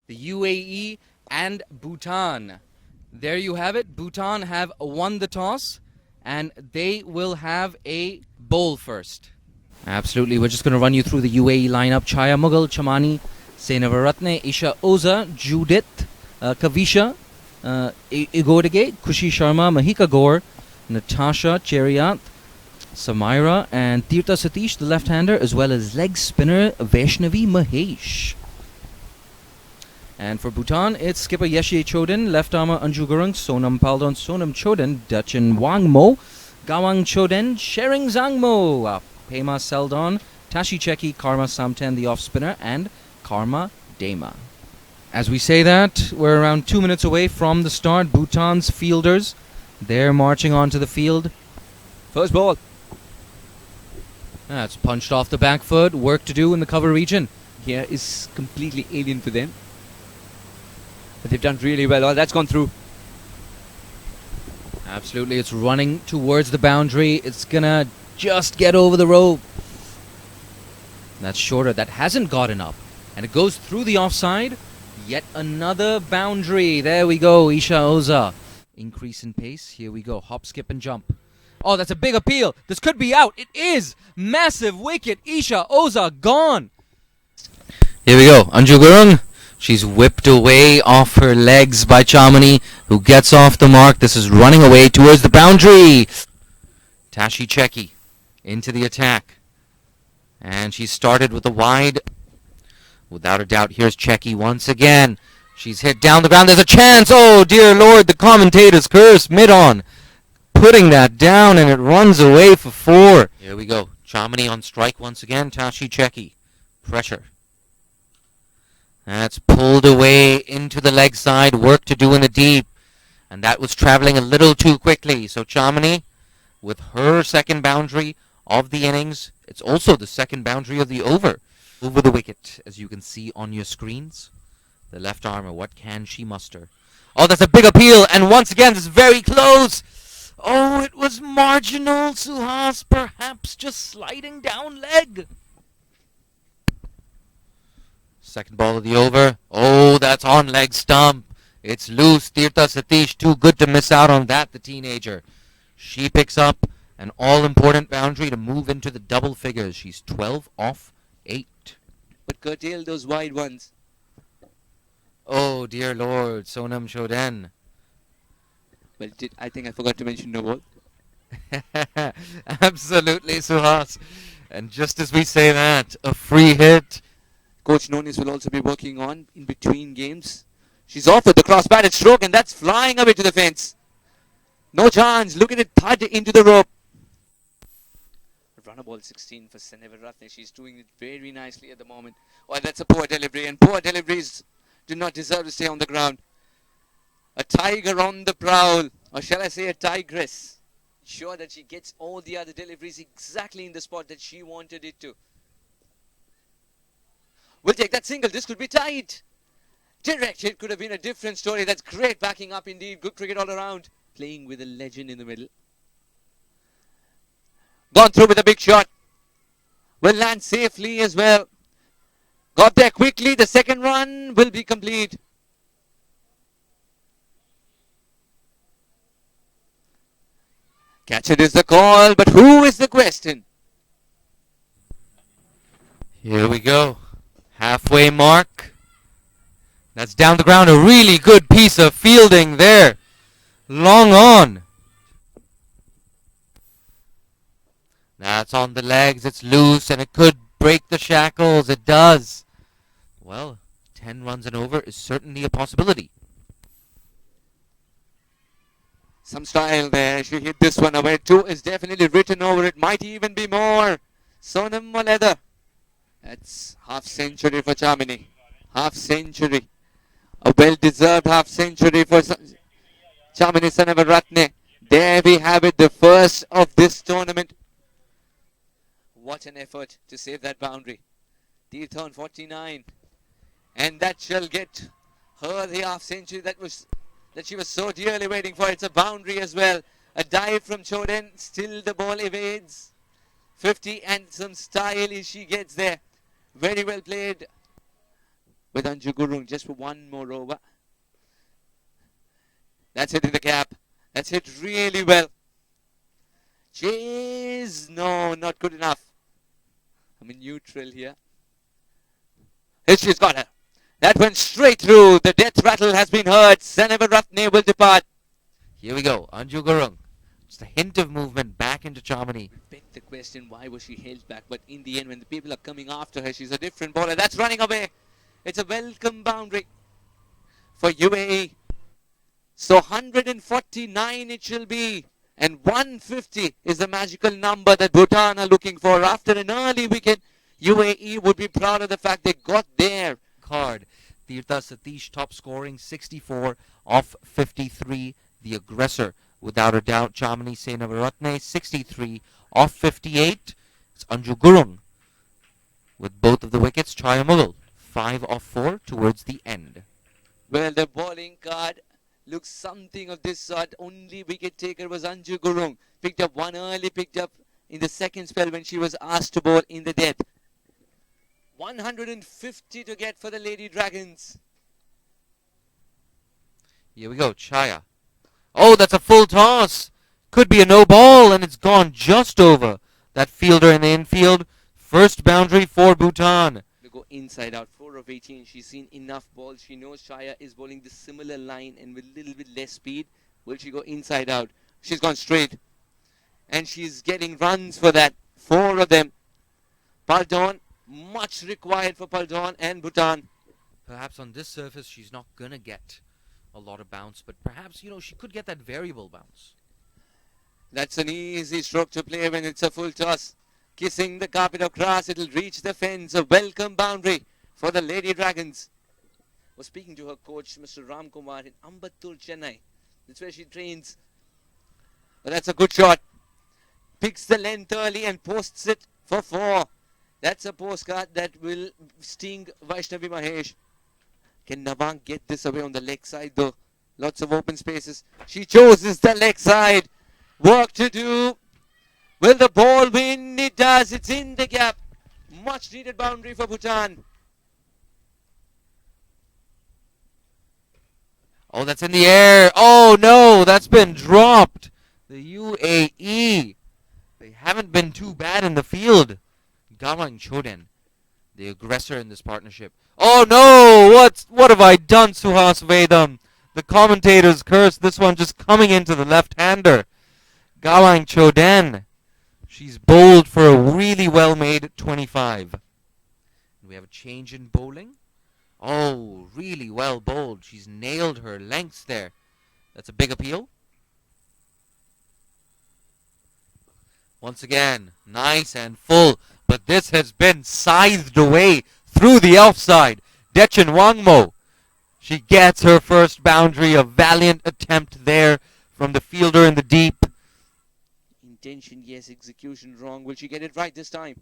the UAE and Bhutan. There you have it. Bhutan have won the toss, and they will have a bowl first. Absolutely. We're just going to run you through the UAE lineup. Chaya Mughal, Chamani, Senavaratne, Isha Oza, Judith, Kavisha, Igodege, Kushi Sharma, Mahika Gaur, Natasha Cheriat, Samira, and Tirtha Satish, the left-hander, as well as leg spinner Vaishnavi Mahesh. And for Bhutan, it's skipper Yeshe Chodin, left armer Anju Gurung, Sonam Paldon, Sonam Chodin, Dachin Wangmo, Gawang Choden, Shering Zangmo, Pema Seldon, Tashi Cheki, Karma Samten, the off-spinner, and Karma Dema. As we say that, we're around 2 minutes away from the start. Bhutan's fielders, they're marching onto the field. First ball. That's punched off the back foot. Work to do in the cover region. Here is completely alien for them. But they've done really well. Oh, that's gone through. Absolutely. It's running towards the boundary. It's going to just get over the rope. That's shorter. That hasn't gotten up. And it goes through the offside. Yet another boundary. There we go. Isha Oza. Increase in pace. Here we go. Hop, skip, and jump. Oh, that's a big appeal. This could be out. It is. Massive wicket. Isha Oza gone. Here we go. Anju Gurung. She's whipped away off her legs by Chamani, who gets off the mark. This is running away towards the boundary. Tashi Cheki into the attack. And she started with a wide. Without a doubt, here's Cheki once again. She's hit down the ground. There's a chance. Oh, dear Lord, the commentator's curse mid-on. Putting that down, and it runs away for 4. Here we go. Chamani on strike once again. Tashi Cheki. Pressure. That's pulled away into the leg side. Work to do in the deep. And that was traveling a little too quickly. So Chamani, with her second boundary of the innings, it's also the second boundary of the over. Over the wicket, as you can see on your screens. The left armer, what can she muster? Oh, that's a big appeal. And once again, it's very close. Oh, it was marginal. Suhas perhaps just sliding down leg. Second ball of the over. Oh, that's on leg stump. It's loose. Tirtha Satish, too good to miss out on that, the teenager. She picks up an all-important boundary to move into the double figures. She's 12 off 8. But curtail those wide ones. Oh, dear Lord. Sonam Choden. Well, I think I forgot to mention no ball. Absolutely, Suhas. And just as we say that, a free hit. Coach Nonis will also be working on in between games. She's off with the cross-batted stroke, and that's flying away to the fence. No chance. Look at it thud into the rope. Runner ball 16 for Senavaratne. She's doing it very nicely at the moment. Oh, that's a poor delivery, and poor deliveries do not deserve to stay on the ground. A tiger on the prowl, or shall I say a tigress. Sure that she gets all the other deliveries exactly in the spot that she wanted it to. We'll take that single. This could be tight. Direct hit could have been a different story. That's great backing up indeed. Good cricket all around. Playing with a legend in the middle. Gone through with a big shot. Will land safely as well. Got there quickly. The second run will be complete. Catch it is the call, but who is the question? Here we go. Halfway mark. That's down the ground. A really good piece of fielding there. Long on. That's on the legs. It's loose, and it could break the shackles. It does. Well, 10 runs and over is certainly a possibility. Some style there. She hit this one away. 2 is definitely written over it. Might even be more. Sonam Maleda. That's half century for Chamani. Half century. A well-deserved half century for Chamani Senavaratne. There we have it. The first of this tournament. What an effort to save that boundary. Tirtha on 49. And that shall get her the half century that she was so dearly waiting for. It's a boundary as well. A dive from Choden. Still the ball evades. 50 and some style as she gets there. Very well played. with Anju Gurung just for one more over. That's hit in the gap. That's hit really well. Chase. No, not good enough. I'm in neutral here. Here she's got her. That went straight through. The death rattle has been heard. Senever Ratne will depart. Here we go. Anju Gurung. Just a hint of movement back into Chamini. Beg the question, why was she held back? But in the end, when the people are coming after her, she's a different bowler. That's running away. It's a welcome boundary for UAE. So 149 it shall be. And 150 is the magical number that Bhutan are looking for. After an early wicket, UAE would be proud of the fact they got there. Card. Tirtha Satish top scoring 64 off 53. The aggressor, without a doubt. Chamini Senavaratne 63 off 58. It's Anju Gurung with both of the wickets. Chayamugul 5 off 4 towards the end. Well, the bowling card looks something of this sort. Only wicket taker was Anju Gurung. Picked up one early, picked up in the second spell when she was asked to bowl in the death. 150 to get for the Lady Dragons. Here we go, Chaya. Oh, that's a full toss. Could be a no ball, and it's gone just over that fielder in the infield. First boundary for Bhutan. To go inside out, 4 of 18. She's seen enough balls. She knows Chaya is bowling the similar line and with a little bit less speed. Will she go inside out? She's gone straight. And she's getting runs for that. 4 of them. Paldon, much required for Paldon and Bhutan. Perhaps on this surface she's not going to get a lot of bounce, but perhaps, she could get that variable bounce. That's an easy stroke to play when it's a full toss. Kissing the carpet of grass, it'll reach the fence. A welcome boundary for the Lady Dragons. Was speaking to her coach, Mr. Ram Kumar, in Ambattur, Chennai. That's where she trains. But that's a good shot. Picks the length early and posts it for 4. That's a postcard that will sting Vaishnavi Mahesh. Can Navang get this away on the leg side though? Lots of open spaces. She chooses the leg side. Work to do. Will the ball win? It does. It's in the gap. Much needed boundary for Bhutan. Oh, that's in the air. Oh no, that's been dropped. The UAE. They haven't been too bad in the field. Gawang Choden, the aggressor in this partnership. Oh no! What have I done, Suhas Vedam? The commentators cursed this one just coming into the left-hander. Gawang Choden. She's bowled for a really well-made 25. We have a change in bowling. Oh, really well bowled. She's nailed her lengths there. That's a big appeal. Once again, nice and full. But this has been scythed away through the offside. Dechen Wangmo. She gets her first boundary. A valiant attempt there from the fielder in the deep. Intention, yes. Execution, wrong. Will she get it right this time?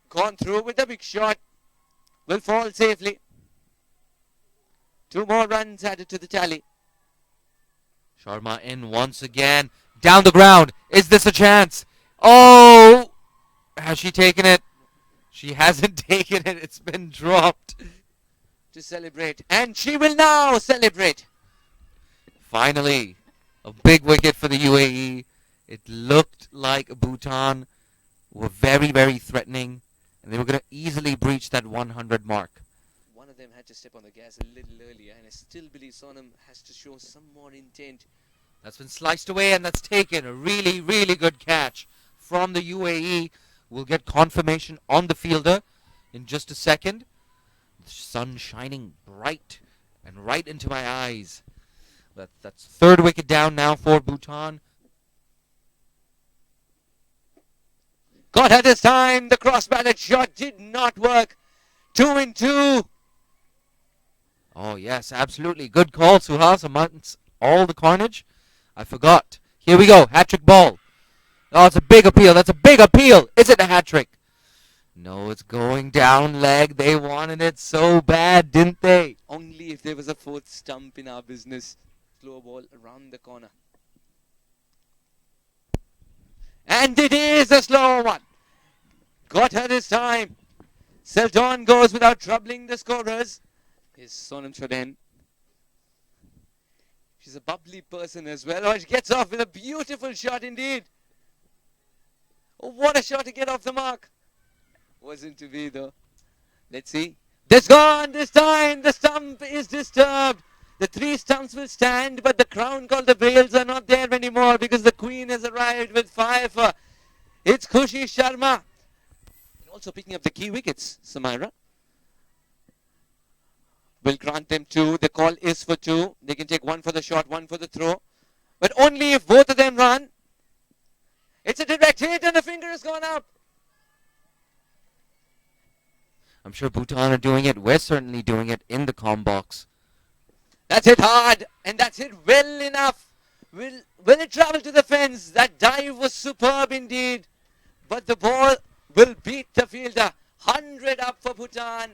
Gone through with the big shot. Will fall safely. 2 more runs added to the tally. Sharma in once again. Down the ground. Is this a chance? Oh! Has she taken it? She hasn't taken it. It's been dropped. To celebrate. And she will now celebrate. Finally, a big wicket for the UAE. It looked like Bhutan were very, very threatening. And they were going to easily breach that 100 mark. One of them had to step on the gas a little earlier. And I still believe Sonam has to show some more intent. That's been sliced away and that's taken. A really, really good catch from the UAE. We'll get confirmation on the fielder in just a second. The sun shining bright and right into my eyes. That's 3rd wicket down now for Bhutan. Got her this time. The cross-batted shot did not work. 2 and 2. Oh, yes, absolutely. Good call, Suhas, amongst all the carnage. I forgot. Here we go. Hat-trick ball. Oh, it's a big appeal. That's a big appeal. Is it a hat-trick? No, it's going down leg. They wanted it so bad, didn't they? Only if there was a 4th stump in our business. Slow ball around the corner. And it is a slow one. Got her this time. Seldon goes without troubling the scorers. Is Sonam Choden. She's a bubbly person as well. Oh, she gets off with a beautiful shot indeed. Oh, what a shot to get off the mark. Wasn't to be though. Let's see. That's gone this time. The stump is disturbed. The 3 stumps will stand, but the crown called the Brails are not there anymore because the Queen has arrived with fire. It's Khushi Sharma. And also picking up the key wickets, Samira. Will grant them 2. The call is for 2. They can take 1 for the shot, 1 for the throw. But only if both of them run. It's a direct hit and the finger has gone up. I'm sure Bhutan are doing it. We're certainly doing it in the comm box. That's hit hard and that's hit well enough. Will it travel to the fence? That dive was superb indeed. But the ball will beat the fielder. 100 up for Bhutan.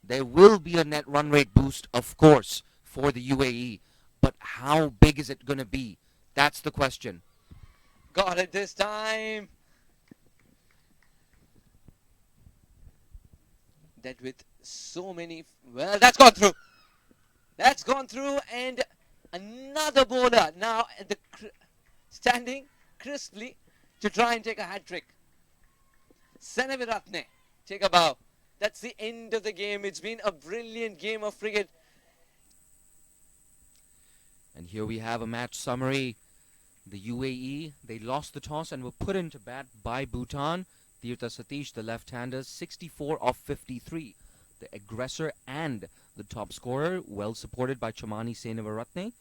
There will be a net run rate boost, of course, for the UAE. But how big is it going to be? That's the question. Got it this time. That with so many... Well, that's gone through. That's gone through and another bowler now standing crisply to try and take a hat-trick. Senaviratne, take a bow. That's the end of the game. It's been a brilliant game of cricket. And here we have a match summary. The UAE, they lost the toss and were put into bat by Bhutan. Tirtha Satish, the left-hander, 64 off 53. The aggressor and the top scorer, well supported by Chamani Senavaratne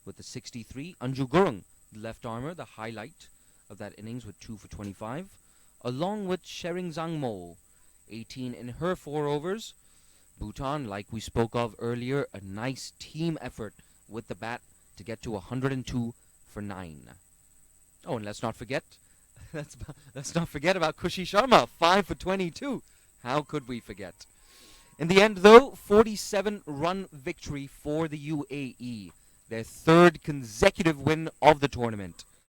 with the 63. Anju Gurung, the left armour, the highlight of that innings with 2 for 25. Along with Shering Zangmo, 18 in her 4 overs. Bhutan, like we spoke of earlier, a nice team effort with the bat to get to 102 for 9. Oh, and let's not forget about Khushi Sharma, 5 for 22. How could we forget? In the end, though, 47-run victory for the UAE, their 3rd consecutive win of the tournament.